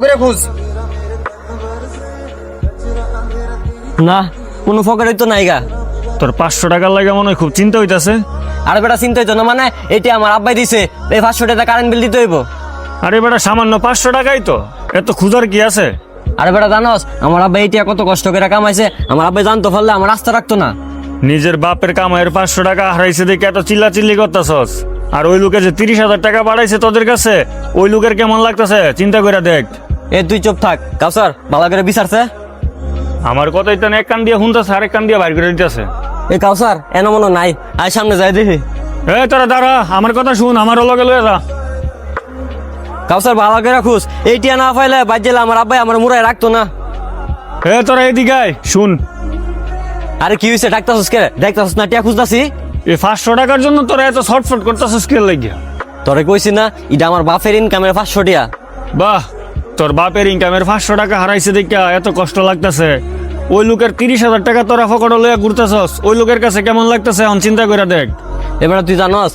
করে খুঁজ। না কোনো ফকেটই তো নাই গা। তোর 500 টাকার লাগে মনে হয় খুব চিন্তা হইতাছে। আর বেটা চিন্তা হইতো না মানে এটা আমার আব্বাই দিছে, এই 500 টাকা কারেন্ট বিল দিতে হইব। আরে বেটা সামান্য 500 টাকাই তো, এত খুঁজার কি আছে? আরে বেটা জানোস আমার আব্বাই এটা কত কষ্ট করে কামাইছে, আমার আব্বাই জানতো পারলে আমার রাস্তা রাখতো না। নিজের বাপের কামাইয়ের 500 টাকা হারাইছে দেখে এত চিল্লাচিল্লি করতেছস, আর ওই লোকে যে 30,000 টাকা বাড়াইছে তোদের কাছে, ওই লোকের কেমন লাগতেছে চিন্তা করে দেখ। এ তুই চুপ থাক কাউসার, ভালো করে বিচারছে। আমার কথাই তো এক কান দিয়ে শুনতেছে, আরেক কান দিয়ে বাইর করে দিতেছে। এ কাউসার এন মনে নাই, আয় সামনে যাই দেখি। তোরা দাঁড়া, আমার কথা শুন, আমারও লগে লয়ে যা। কাউসার ভালো করে খুঁজ, এইটা না পাইলে বাদ দিলে আমার আব্বাই আমার মুড়ায় রাখতো না। তোরা এদিকে আয়, শুন। আরে কি হয়েছে ডাক্তারস কে? দেখতাছস না টিয়া খুঁজতাছি। এই 500 টাকার জন্য তোরা এত ছটফট করতেছিস কে লাগিয়া? তোরে কইছি না এটা আমার বাপের ইনকামের 500 টিয়া। বাহ, তোর বাপের ইনকামের 500 টাকা হারাইছে দেখা এত কষ্ট লাগতেছে। ওই লোকের 30,000 টাকা তোরা ফকড় লইয়া ঘুরতেছস, ওই লোকের কাছে কেমন লাগতেছে এখন চিন্তা করে দেখ। এবার তুই জানস